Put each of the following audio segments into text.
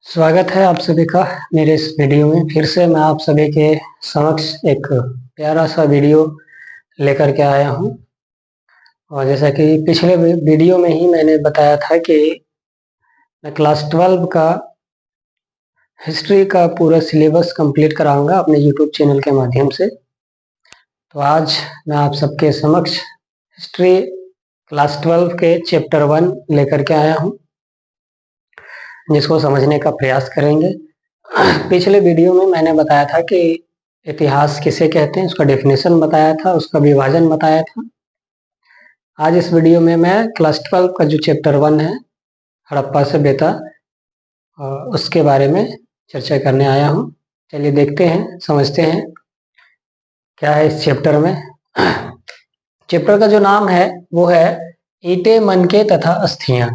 स्वागत है आप सभी का मेरे इस वीडियो में। फिर से मैं आप सभी के समक्ष एक प्यारा सा वीडियो लेकर के आया हूं। और जैसा कि पिछले वीडियो में ही मैंने बताया था कि मैं क्लास 12 का हिस्ट्री का पूरा सिलेबस कंप्लीट कराऊंगा अपने यूट्यूब चैनल के माध्यम से। तो आज मैं आप सबके समक्ष हिस्ट्री क्लास 12 के चैप्टर 1 लेकर के आया हूं, जिसको समझने का प्रयास करेंगे। पिछले वीडियो में मैंने बताया था कि इतिहास किसे कहते हैं, उसका डेफिनेशन बताया था, उसका विभाजन बताया था। आज इस वीडियो में मैं क्लास 12 का जो चैप्टर 1 है हड़प्पा सभ्यता, उसके बारे में चर्चा करने आया हूं। चलिए देखते हैं, समझते हैं क्या है इस चैप्टर में। चैप्टर का जो नाम है वो है ईंटें, मनके तथा अस्थियां।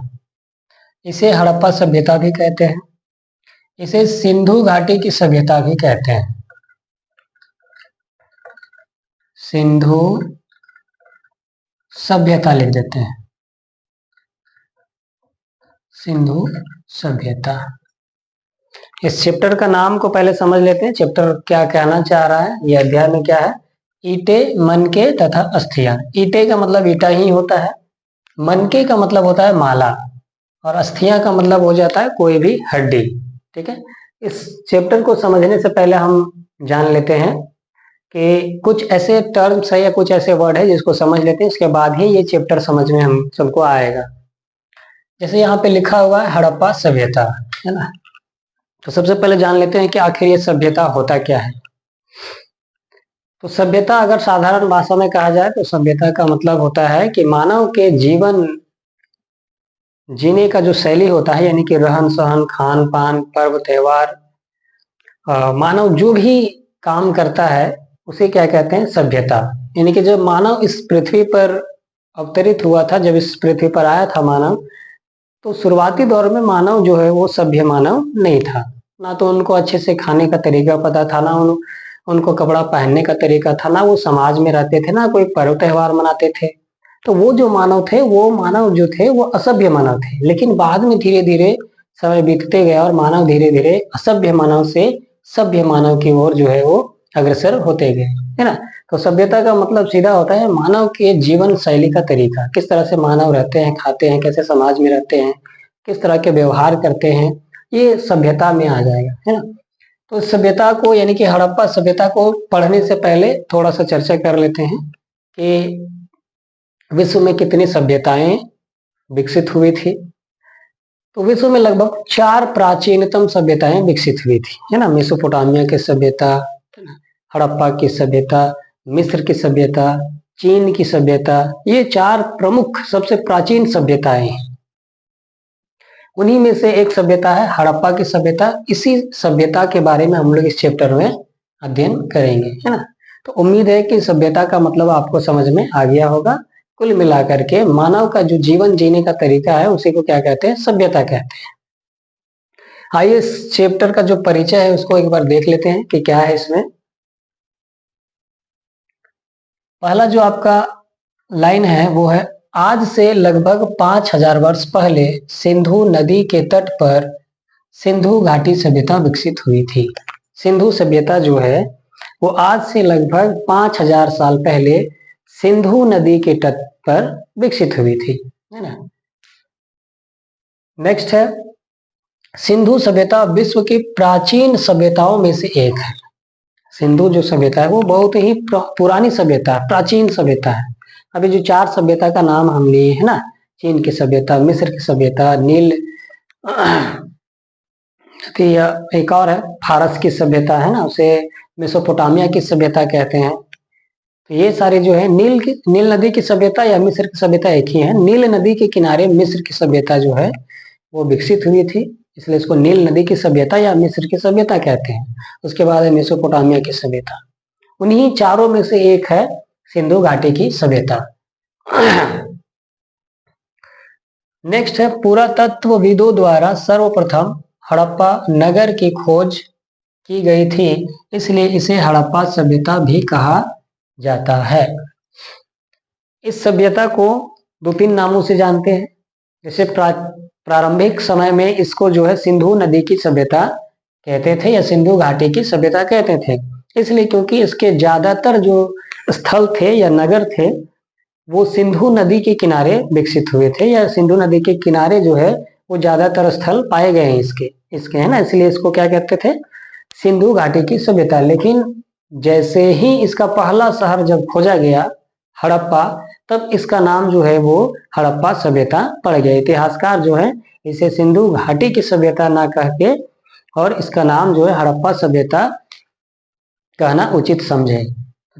इसे हड़प्पा सभ्यता भी कहते हैं, इसे सिंधु घाटी की सभ्यता भी कहते हैं। सिंधु सभ्यता लिख देते हैं, सिंधु सभ्यता। इस चैप्टर का नाम को पहले समझ लेते हैं, चैप्टर क्या कहना चाह रहा है। यह अध्याय में क्या है, ईंटे, मनके तथा अस्थियां। ईंटे का मतलब ईटा ही होता है, मनके का मतलब होता है माला, और अस्थियां का मतलब हो जाता है कोई भी हड्डी। ठीक है, इस चैप्टर को समझने से पहले हम जान लेते हैं कि कुछ ऐसे टर्म्स है या कुछ ऐसे वर्ड है जिसको समझ लेते हैं, इसके बाद ही ये चैप्टर समझ में हम सबको आएगा। जैसे यहाँ पे लिखा हुआ है हड़प्पा सभ्यता, है ना। तो सबसे पहले जान लेते हैं कि आखिर ये सभ्यता होता क्या है। तो सभ्यता अगर साधारण भाषा में कहा जाए तो सभ्यता का मतलब होता है कि मानव के जीवन जीने का जो शैली होता है, यानी कि रहन सहन, खान पान, पर्व त्योहार, मानव जो भी काम करता है उसे क्या कहते हैं, सभ्यता। यानी कि जब मानव इस पृथ्वी पर अवतरित हुआ था, जब इस पृथ्वी पर आया था मानव, तो शुरुआती दौर में मानव जो है वो सभ्य मानव नहीं था। ना तो उनको अच्छे से खाने का तरीका पता था, ना उनको कपड़ा पहनने का तरीका था, ना वो समाज में रहते थे, ना कोई पर्व त्योहार मनाते थे। तो वो जो मानव थे, वो मानव जो थे वो असभ्य मानव थे। लेकिन बाद में धीरे धीरे समय बीतते गया और मानव धीरे धीरे असभ्य मानव से सभ्य मानव की ओर जो है वो अग्रसर होते गए, है ना। तो सभ्यता का मतलब सीधा होता है मानव के जीवन शैली का तरीका, किस तरह से मानव रहते हैं, खाते हैं, कैसे समाज में रहते हैं, किस तरह के व्यवहार करते हैं, ये सभ्यता में आ जाएगा, है ना। तो सभ्यता को यानी कि हड़प्पा सभ्यता को पढ़ने से पहले थोड़ा सा चर्चा कर लेते हैं कि विश्व में कितनी सभ्यताएं विकसित हुई थी। तो विश्व में लगभग 4 प्राचीनतम सभ्यताएं विकसित हुई थी, है ना। मेसोपोटामिया की सभ्यता, हड़प्पा की सभ्यता, मिस्र की सभ्यता, चीन की सभ्यता, ये 4 प्रमुख सबसे प्राचीन सभ्यताएं हैं। उन्हीं में से एक सभ्यता है हड़प्पा की सभ्यता। इसी सभ्यता के बारे में हम लोग इस चैप्टर में अध्ययन करेंगे, है ना। तो उम्मीद है कि सभ्यता का मतलब आपको समझ में आ गया होगा। कुल मिलाकर के मानव का जो जीवन जीने का तरीका है उसी को क्या कहते हैं, सभ्यता कहते हैं। आइए इस चैप्टर का जो परिचय है उसको एक बार देख लेते हैं कि क्या है इसमें। पहला जो आपका लाइन है वो है, आज से लगभग 5000 वर्ष पहले सिंधु नदी के तट पर सिंधु घाटी सभ्यता विकसित हुई थी। सिंधु सभ्यता जो है वो आज से लगभग 5000 साल पहले सिंधु नदी के तट पर विकसित हुई थी, है ना। नेक्स्ट है, सिंधु सभ्यता विश्व की प्राचीन सभ्यताओं में से एक है। सिंधु जो सभ्यता है वो बहुत ही पुरानी सभ्यता है, प्राचीन सभ्यता है। अभी जो 4 सभ्यता का नाम हम लिए है ना, चीन की सभ्यता, मिस्र की सभ्यता, नील एक और है फारस की सभ्यता, है ना, उसे मेसोपोटामिया की सभ्यता कहते हैं। तो ये सारे जो है नील नदी की सभ्यता या मिस्र की सभ्यता एक ही है। नील नदी के किनारे मिस्र की सभ्यता जो है वो विकसित हुई थी, इसलिए इसको नील नदी की सभ्यता या मिस्र की सभ्यता कहते हैं। उसके बाद है मेसोपोटामिया की सभ्यता। उन्हीं चारों में से एक है सिंधु घाटी की सभ्यता। नेक्स्ट है, पुरातत्वविदों द्वारा सर्वप्रथम हड़प्पा नगर की खोज की गई थी, इसलिए इसे हड़प्पा सभ्यता भी कहा जाता है। इस सभ्यता को 2-3 नामों से जानते हैं। जैसे प्रारंभिक समय में इसको जो है सिंधु नदी की सभ्यता कहते थे या सिंधु घाटी की सभ्यता कहते थे, इसलिए क्योंकि इसके ज्यादातर जो स्थल थे या नगर थे वो सिंधु नदी के किनारे विकसित हुए थे, या सिंधु नदी के किनारे जो है वो ज्यादातर स्थल पाए गए हैं इसके इसके है ना, इसलिए इसको क्या कहते थे, सिंधु घाटी की सभ्यता। लेकिन जैसे ही इसका पहला शहर जब खोजा गया हड़प्पा, तब इसका नाम जो है वो हड़प्पा सभ्यता पड़ गया। इतिहासकार जो है इसे सिंधु घाटी की सभ्यता ना कह के और इसका नाम जो है हड़प्पा सभ्यता कहना उचित समझे।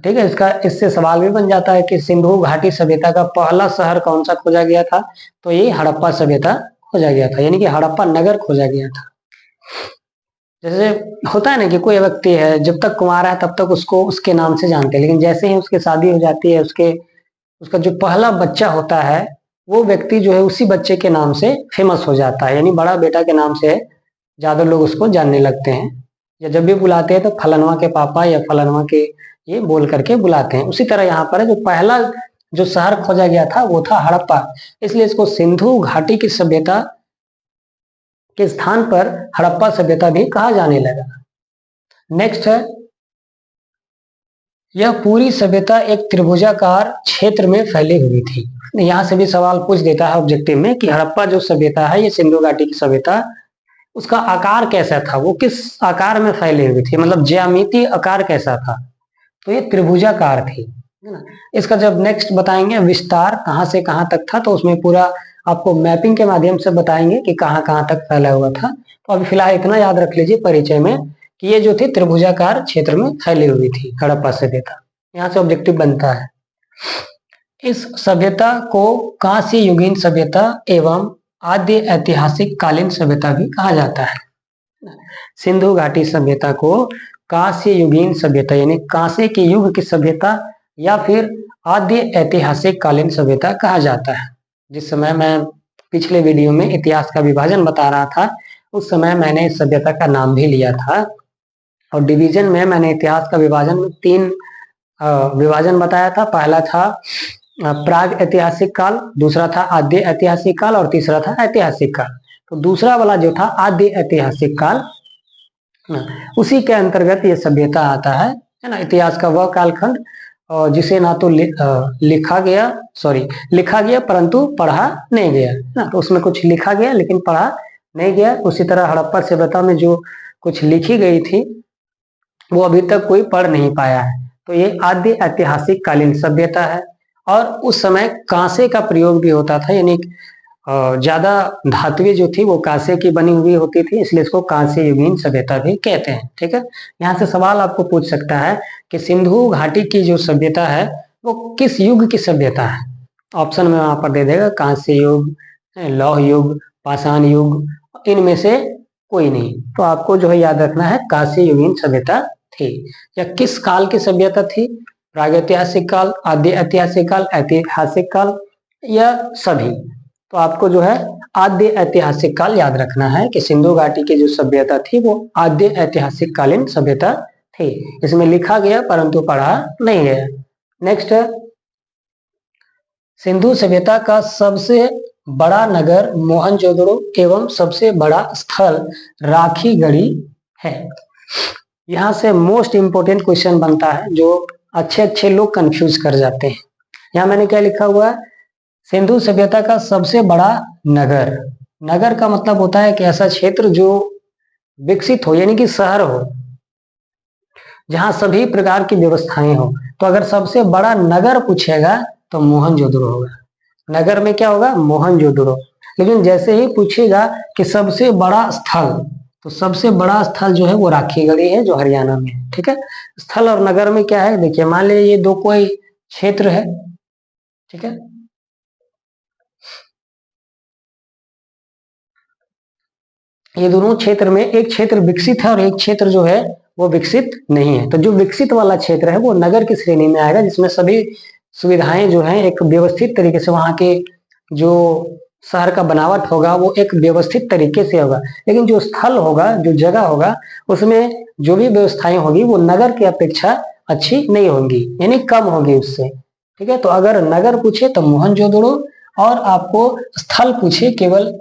ठीक है, इसका इससे सवाल भी बन जाता है कि सिंधु घाटी सभ्यता का पहला शहर कौन सा खोजा गया था, तो ये हड़प्पा सभ्यता खोजा गया था, यानी कि हड़प्पा नगर खोजा गया था। जैसे होता है ना कि कोई व्यक्ति है जब तक कुंवारा है तब तक उसको उसके नाम से जानते हैं, लेकिन जैसे ही उसकी शादी हो जाती है उसका जो पहला बच्चा होता है वो व्यक्ति जो है उसी बच्चे के नाम से फेमस हो जाता है, यानी बड़ा बेटा के नाम से ज्यादा लोग उसको जानने लगते हैं, या जब भी बुलाते हैं तो फलनवा के पापा या फलनवा के ये बोल करके बुलाते हैं। उसी तरह यहाँ पर जो पहला जो शहर खोजा गया था वो था हड़प्पा, इसलिए इसको सिंधु घाटी की सभ्यता के स्थान पर हड़प्पा सभ्यता भी कहा जाने लगा। नेक्स्ट है, यह पूरी सभ्यता एक त्रिभुजाकार क्षेत्र में फैली हुई थी। यहाँ से भी सवाल पूछ देता है ऑब्जेक्टिव में कि हड़प्पा जो सभ्यता है ये सिंधु घाटी की सभ्यता, उसका आकार कैसा था, वो किस आकार में फैली हुई थी, मतलब ज्यामितीय आकार कैसा था, तो ये त्रिभुजाकार थी, है ना। इसका जब नेक्स्ट बताएंगे विस्तार कहाँ से कहाँ तक था, तो उसमें पूरा आपको मैपिंग के माध्यम से बताएंगे कि कहाँ कहाँ तक फैला हुआ था। तो अभी फिलहाल इतना याद रख लीजिए परिचय में कि ये जो थी त्रिभुजाकार क्षेत्र में फैली हुई थी हड़प्पा सभ्यता। यहाँ से ऑब्जेक्टिव बनता है। इस सभ्यता को कांस्य युगीन सभ्यता एवं आद्य ऐतिहासिक कालीन सभ्यता भी कहा जाता है। सिंधु घाटी सभ्यता को कांस्य युगीन सभ्यता यानी कांस्य के युग की सभ्यता या फिर आद्य ऐतिहासिक कालीन सभ्यता कहा जाता है। जिस समय मैं पिछले वीडियो में इतिहास का विभाजन बता रहा था उस समय मैंने इस सभ्यता का नाम भी लिया था, और डिवीजन में मैंने इतिहास का विभाजन में 3 विभाजन बताया था। पहला था प्राग ऐतिहासिक काल, दूसरा था आद्य ऐतिहासिक काल और तीसरा था ऐतिहासिक काल। तो दूसरा वाला जो था आद्य ऐतिहासिक काल, उसी के अंतर्गत ये सभ्यता आता है ना। इतिहास का वह कालखंड जिसे ना तो लिखा गया परंतु पढ़ा नहीं गया ना, तो उसमें कुछ लिखा गया लेकिन पढ़ा नहीं गया। उसी तरह हड़प्पा सभ्यता में जो कुछ लिखी गई थी वो अभी तक कोई पढ़ नहीं पाया है। तो ये आद्य ऐतिहासिक कालीन सभ्यता है, और उस समय कांसे का प्रयोग भी होता था, यानी ज्यादा धातुएं जो थी वो कांसे की बनी हुई होती थी, इसलिए इसको कांस्य युगीन सभ्यता भी कहते हैं। ठीक है, यहाँ से सवाल आपको पूछ सकता है कि सिंधु घाटी की जो सभ्यता है वो किस युग की सभ्यता है। ऑप्शन में वहां पर दे देगा कांस्य युग, लौह युग, पाषाण युग, इनमें से कोई नहीं। तो आपको जो है याद रखना है कांस्य युगीन सभ्यता थी। या किस काल की सभ्यता थी, प्रागैतिहासिक काल, आद्य ऐतिहासिक काल, ऐतिहासिक काल या सभी। तो आपको जो है आद्य ऐतिहासिक काल याद रखना है कि सिंधु घाटी की जो सभ्यता थी वो आद्य ऐतिहासिक कालीन सभ्यता थी। इसमें लिखा गया परंतु पढ़ा नहीं गया। नेक्स्ट है, सिंधु सभ्यता का सबसे बड़ा नगर मोहनजोदड़ो एवं सबसे बड़ा स्थल राखीगढ़ी है। यहाँ से मोस्ट इंपोर्टेंट क्वेश्चन बनता है जो अच्छे लोग कंफ्यूज कर जाते हैं। यहाँ मैंने क्या लिखा हुआ है, सिंधु सभ्यता का सबसे बड़ा नगर। नगर का मतलब होता है कि ऐसा क्षेत्र जो विकसित हो, यानी कि शहर हो, जहां सभी प्रकार की व्यवस्थाएं हो। तो अगर सबसे बड़ा नगर पूछेगा तो मोहनजोदड़ो होगा। नगर में क्या होगा, मोहनजोदड़ो। लेकिन जैसे ही पूछेगा कि सबसे बड़ा स्थल, तो सबसे बड़ा स्थल जो है वो राखीगढ़ी है जो हरियाणा में है। ठीक है, स्थल और नगर में क्या है, देखिए मान लीजिए ये दो कोई क्षेत्र है, ठीक है, ये दोनों क्षेत्र में एक क्षेत्र विकसित है और एक क्षेत्र जो है वो विकसित नहीं है। तो जो विकसित वाला क्षेत्र है वो नगर की श्रेणी में आएगा, जिसमें सभी सुविधाएं जो है एक व्यवस्थित तरीके से, वहां के जो शहर का बनावट होगा वो एक व्यवस्थित तरीके से होगा। लेकिन जो स्थल होगा, जो जगह होगा, उसमें जो भी व्यवस्थाएं होगी वो नगर की अपेक्षा अच्छी नहीं होंगी, यानी कम होगी उससे। ठीक है, तो अगर नगर पूछे तो मोहनजोदड़ो और आपको स्थल पूछे, केवल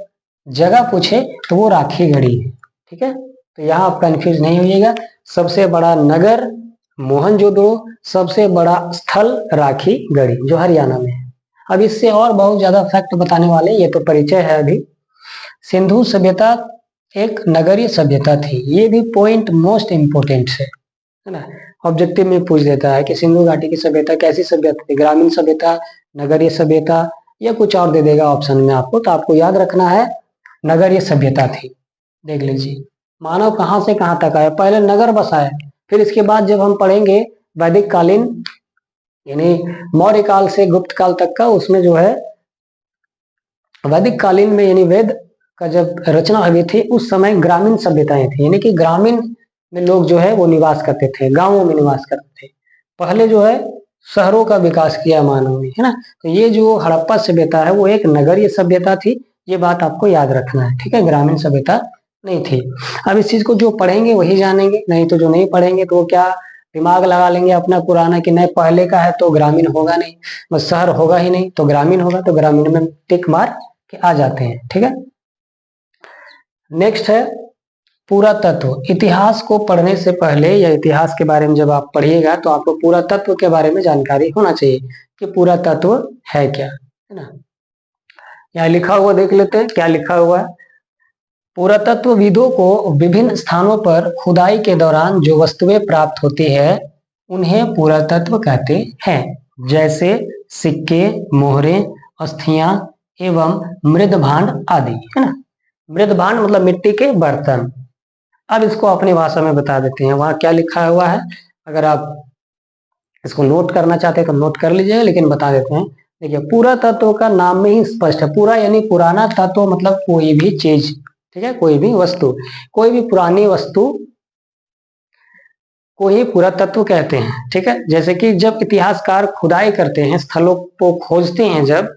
जगह पूछे, तो वो राखीगढ़ है। ठीक है, तो यहाँ आप कंफ्यूज नहीं होइएगा। सबसे बड़ा नगर मोहनजोदड़ो, सबसे बड़ा स्थल राखीगढ़ जो हरियाणा में है। अब इससे और बहुत ज्यादा फैक्ट बताने वाले, ये तो परिचय है अभी। सिंधु सभ्यता एक नगरीय सभ्यता थी, ये भी पॉइंट मोस्ट इंपोर्टेंट है ना। ऑब्जेक्टिव में पूछ देता है कि सिंधु घाटी की सभ्यता कैसी सभ्यता थी, ग्रामीण सभ्यता, नगरीय सभ्यता, या कुछ और दे देगा ऑप्शन में आपको, तो आपको याद रखना है नगरीय सभ्यता थी। देख लीजिए, मानव कहां से कहां तक आया, पहले नगर बसाए, फिर इसके बाद जब हम पढ़ेंगे वैदिक कालीन यानी मौर्य काल से गुप्त काल तक का, उसमें जो है वैदिक कालीन में यानी वेद का जब रचना हुई थी उस समय ग्रामीण सभ्यताएं थी, यानी कि ग्रामीण में लोग जो है वो निवास करते थे, गांवों में निवास करते थे। पहले जो है शहरों का विकास किया मानव ने, है ना। तो ये जो हड़प्पा सभ्यता है वो एक नगरीय सभ्यता थी, ये बात आपको याद रखना है। ठीक है, ग्रामीण सभ्यता नहीं थी। अब इस चीज को जो पढ़ेंगे वही जानेंगे, नहीं तो जो नहीं पढ़ेंगे तो वो क्या दिमाग लगा लेंगे अपना पुराना कि नहीं पहले का है तो ग्रामीण होगा नहीं, बस शहर होगा ही नहीं तो ग्रामीण होगा, तो ग्रामीण में टिक मार के आ जाते हैं। ठीक है, नेक्स्ट है पुरातत्व। इतिहास को पढ़ने से पहले या इतिहास के बारे में जब आप पढ़िएगा तो आपको पुरातत्व के बारे में जानकारी होना चाहिए कि पुरातत्व है क्या, है ना। यहाँ लिखा हुआ देख लेते हैं, क्या लिखा हुआ है। पुरातत्वविदों को विभिन्न स्थानों पर खुदाई के दौरान जो वस्तुएं प्राप्त होती है उन्हें पुरातत्व कहते हैं, जैसे सिक्के, मोहरे, अस्थियां एवं मृदभांड आदि, है ना। मृदभांड मतलब मिट्टी के बर्तन। अब इसको अपनी भाषा में बता देते हैं, वहां क्या लिखा हुआ है। अगर आप इसको नोट करना चाहते हैं तो नोट कर लीजिएगा, लेकिन बता देते हैं। देखिए, पुरातत्व का नाम में ही स्पष्ट है, पूरा यानी पुराना तत्व मतलब कोई भी चीज, ठीक है, कोई भी वस्तु, कोई भी पुरानी वस्तु को ही पुरातत्व कहते हैं। ठीक है, जैसे कि जब इतिहासकार खुदाई करते हैं, स्थलों को खोजते हैं जब,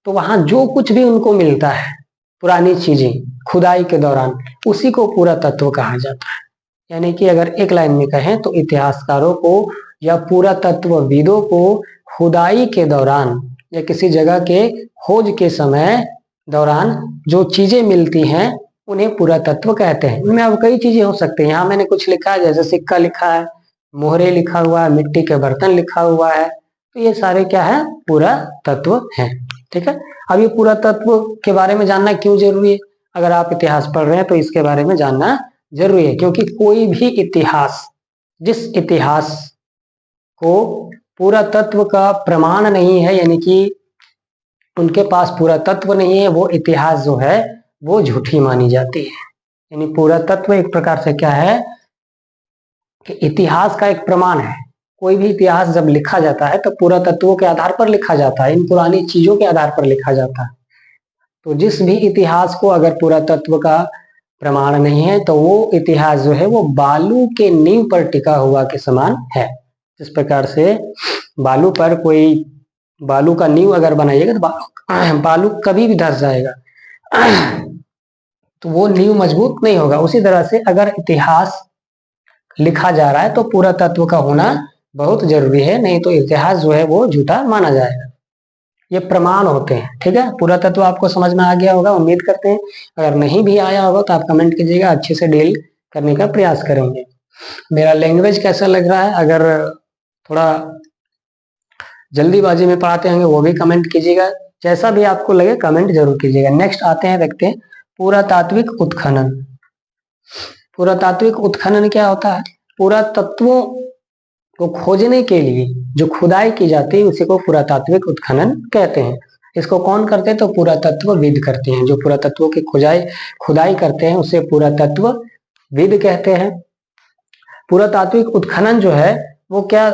तो वहां जो कुछ भी उनको मिलता है पुरानी चीजें खुदाई के दौरान, उसी को पुरातत्व कहा जाता है। यानी कि अगर एक लाइन में कहें तो इतिहासकारों को या पुरातत्वविदों को खुदाई के दौरान या किसी जगह के खोज के समय दौरान जो चीजें मिलती हैं उन्हें पुरातत्व कहते हैं। इनमें अब कई चीजें हो सकती हैं, यहाँ मैंने कुछ लिखा है, जैसे सिक्का लिखा है, मोहरे लिखा हुआ है, मिट्टी के बर्तन लिखा हुआ है, तो ये सारे क्या है, पुरातत्व हैं। ठीक है, अब ये पुरातत्व के बारे में जानना क्यों जरूरी है। अगर आप इतिहास पढ़ रहे हैं तो इसके बारे में जानना जरूरी है, क्योंकि कोई भी इतिहास, जिस इतिहास को पुरातत्व का प्रमाण नहीं है, यानी कि उनके पास पुरातत्व नहीं है, वो इतिहास जो है वो झूठी मानी जाती है। यानी पुरातत्व एक प्रकार से क्या है कि इतिहास का एक प्रमाण है। कोई भी इतिहास जब लिखा जाता है तो पुरातत्वों के आधार पर लिखा जाता है, इन पुरानी चीजों के आधार पर लिखा जाता है। तो जिस भी इतिहास को अगर पुरातत्व का प्रमाण नहीं है तो वो इतिहास जो है वो बालू के नींव पर टिका हुआ के समान है। जिस प्रकार से बालू पर कोई बालू का नींव अगर बनाइएगा तो बालू कभी भी धंस जाएगा, तो वो नींव मजबूत नहीं होगा। उसी तरह से अगर इतिहास लिखा जा रहा है तो पुरातत्व का होना बहुत जरूरी है, नहीं तो इतिहास जो है वो झूठा माना जाएगा। ये प्रमाण होते हैं। ठीक है, पुरातत्व आपको समझ में आ गया होगा, उम्मीद करते हैं। अगर नहीं भी आया होगा तो आप कमेंट कीजिएगा, अच्छे से डील करने का प्रयास करेंगे। मेरा लैंग्वेज कैसा लग रहा है, अगर थोड़ा जल्दीबाजी में पढ़ाते होंगे वो भी कमेंट कीजिएगा, जैसा भी आपको लगे कमेंट जरूर कीजिएगा। नेक्स्ट आते हैं, देखते हैं पुरातात्विक उत्खनन। पुरातात्विक उत्खनन क्या होता है। पुरातत्वों को खोजने के लिए जो खुदाई की जाती है उसी को पुरातात्विक उत्खनन कहते हैं। इसको कौन करते हैं, तो पुरातत्वविद करते हैं। जो पुरातत्वों की खुदाई करते हैं उसे पुरातत्वविद कहते हैं। पुरातात्विक उत्खनन जो है वो क्या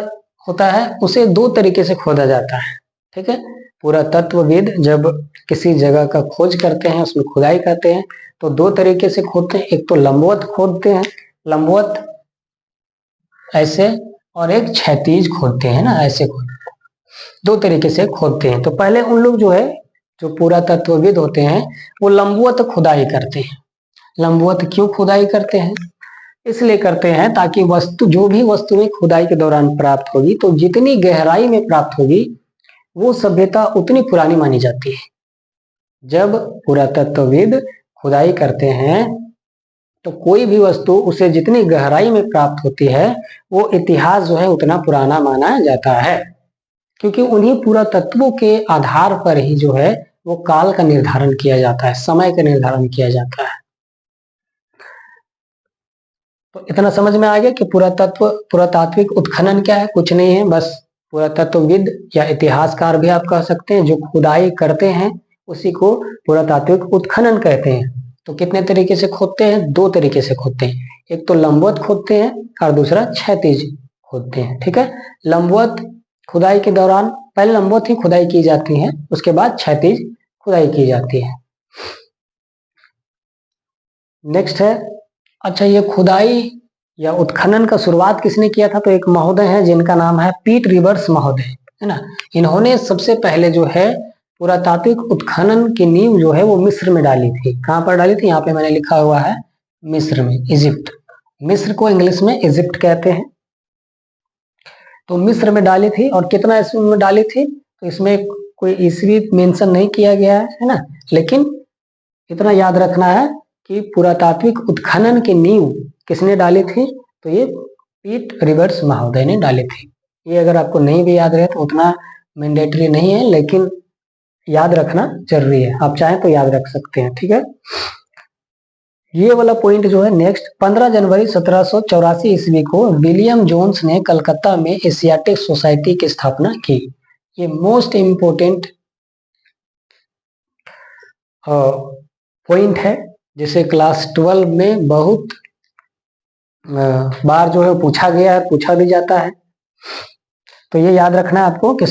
होता है, उसे दो तरीके से खोदा जाता है। ठीक है, पुरातत्वविद जब किसी जगह का खोज करते हैं, उसमें खुदाई करते हैं, तो दो तरीके से खोदते हैं। एक तो लंबवत खोदते हैं, लंबवत ऐसे, और एक क्षैतिज खोदते हैं ना, ऐसे खोदते हैं। दो तरीके से खोदते हैं। तो पहले उन लोग जो है, जो पुरातत्वविद होते हैं, वो लंबवत खुदाई करते हैं। लंबवत क्यों खुदाई करते हैं, इसलिए करते हैं ताकि वस्तु, जो भी वस्तुएं खुदाई के दौरान प्राप्त होगी, तो जितनी गहराई में प्राप्त होगी वो सभ्यता उतनी पुरानी मानी जाती है। जब पुरातत्वविद खुदाई करते हैं तो कोई भी वस्तु उसे जितनी गहराई में प्राप्त होती है वो इतिहास जो है उतना पुराना माना जाता है, क्योंकि उन्हीं पुरातत्वों के आधार पर ही जो है वो काल का निर्धारण किया जाता है, समय का निर्धारण किया जाता है। तो इतना समझ में आ गया कि पुरातात्विक उत्खनन क्या है? कुछ नहीं है, बस पुरातत्वविद या इतिहासकार भी आप कह सकते हैं, जो खुदाई करते हैं उसी को पुरातात्विक उत्खनन कहते हैं। तो कितने तरीके से खोदते हैं? दो तरीके से खोदते हैं, एक तो लंबवत खोदते हैं और दूसरा क्षैतिज खोदते हैं। ठीक है, लंबवत खुदाई के दौरान पहले लंबवत ही खुदाई की जाती है, उसके बाद क्षैतिज खुदाई की जाती है। नेक्स्ट है, अच्छा ये खुदाई या उत्खनन का शुरुआत किसने किया था? तो एक महोदय है जिनका नाम है पीट रिवर्स महोदय, है ना। इन्होंने सबसे पहले जो है पुरातात्विक उत्खनन की नींव जो है वो मिस्र में डाली थी। कहाँ पर डाली थी? यहाँ पे मैंने लिखा हुआ है मिस्र में, इजिप्ट। मिस्र को इंग्लिश में इजिप्ट कहते हैं। तो मिस्र में डाली थी, और कितना ईस्वी में डाली थी? तो इसमें कोई ईस्वी मेंशन नहीं किया गया है ना, लेकिन इतना याद रखना है कि पुरातात्विक उत्खनन की नींव किसने डाली थी? तो ये पीट रिवर्स महोदय ने डाली थी। ये अगर आपको नहीं भी याद रहे तो उतना मैंडेटरी नहीं है, लेकिन याद रखना जरूरी है, आप चाहें तो याद रख सकते हैं। ठीक है, ये वाला पॉइंट जो है नेक्स्ट, 15 जनवरी 1784 ईस्वी को विलियम जोन्स ने कलकत्ता में एशियाटिक सोसाइटी की स्थापना की। ये मोस्ट इम्पोर्टेंट पॉइंट है, जिसे क्लास 12 में बहुत बार जो है पूछा गया है, पूछा भी जाता है। तो ये याद रखना है आपको कि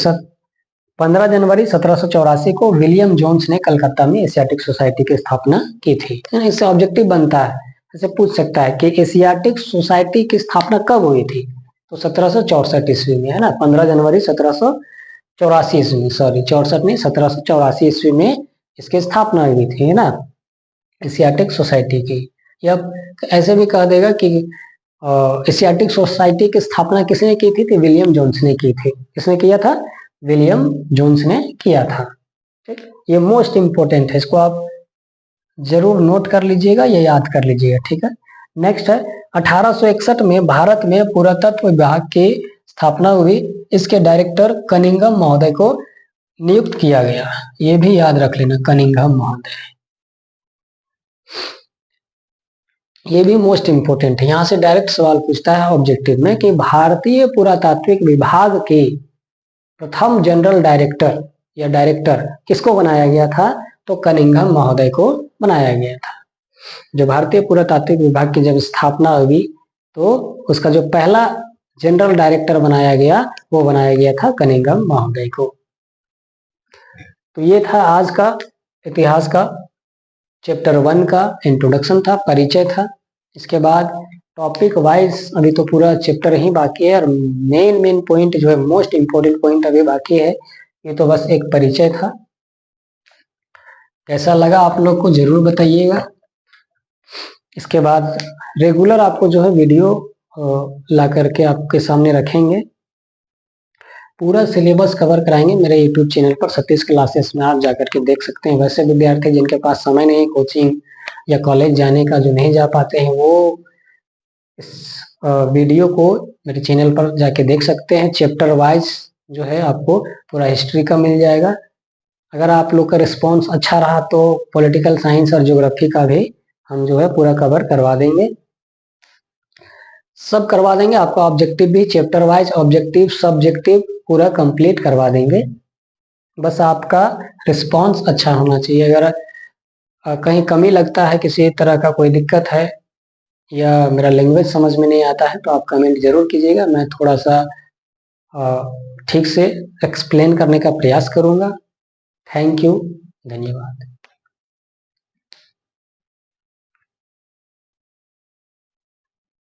15 जनवरी 1784 को विलियम जोन्स ने कलकत्ता में एशियाटिक सोसाइटी की स्थापना की थी। इससे ऑब्जेक्टिव बनता है, ऐसे पूछ सकता है कि एशियाटिक सोसाइटी की स्थापना कब हुई थी? तो 1764 ईस्वी में, है ना। 15 जनवरी 1784 ईस्वी, सॉरी 64 नहीं, 1784 ईस्वी में इसकी स्थापना हुई थी, है ना, एशियाटिक सोसाइटी की। या ऐसे भी कह देगा कि एशियाटिक सोसाइटी की स्थापना किसने की थी? तो विलियम जोन्स ने की थी। किसने किया था? विलियम जोन्स ने किया था। ठीक, ये मोस्ट इंपोर्टेंट है, इसको आप जरूर नोट कर लीजिएगा या याद कर लीजिएगा। ठीक है, नेक्स्ट है 1861 में भारत में पुरातत्व विभाग की स्थापना हुई। इसके डायरेक्टर कनिंघम महोदय को नियुक्त किया गया। ये भी याद रख लेना, कनिंघम महोदय। ये भी मोस्ट इंपोर्टेंट है, यहाँ से डायरेक्ट सवाल पूछता है ऑब्जेक्टिव में कि भारतीय पुरातात्विक विभाग के प्रथम जनरल डायरेक्टर या डायरेक्टर किसको बनाया गया था? तो कनिंघम महोदय को बनाया गया था। जो भारतीय पुरातात्विक विभाग की जब स्थापना हुई तो उसका जो पहला जनरल डायरेक्टर बनाया गया वो बनाया गया था कनिंघम महोदय को। तो ये था आज का इतिहास का चैप्टर 1 का इंट्रोडक्शन था, परिचय था। इसके बाद टॉपिक वाइज अभी तो पूरा चैप्टर ही बाकी है, और मेन पॉइंट जो है, मोस्ट इंपोर्टेंट पॉइंट अभी बाकी है। ये तो बस एक परिचय था। कैसा लगा आप लोग को जरूर बताइएगा। इसके बाद रेगुलर आपको जो है वीडियो ला करके आपके सामने रखेंगे, पूरा सिलेबस कवर कराएंगे मेरे यूट्यूब चैनल पर सतीश क्लासेस में, आप जाकर के देख सकते हैं। वैसे विद्यार्थी जिनके पास समय नहीं, कोचिंग या कॉलेज जाने का, जो नहीं जा पाते हैं, वो इस वीडियो को मेरे चैनल पर जाके देख सकते हैं। चैप्टर वाइज जो है आपको पूरा हिस्ट्री का मिल जाएगा। अगर आप लोग का रिस्पॉन्स अच्छा रहा तो पॉलिटिकल साइंस और ज्योग्राफी का भी हम जो है पूरा कवर करवा देंगे, सब करवा देंगे। आपका ऑब्जेक्टिव भी चैप्टर वाइज, ऑब्जेक्टिव सब्जेक्टिव पूरा कंप्लीट करवा देंगे। बस आपका रिस्पॉन्स अच्छा होना चाहिए। अगर कहीं कमी लगता है, किसी तरह का कोई दिक्कत है या मेरा लैंग्वेज समझ में नहीं आता है, तो आप कमेंट जरूर कीजिएगा। मैं थोड़ा सा ठीक से एक्सप्लेन करने का प्रयास करूँगा। थैंक यू, धन्यवाद।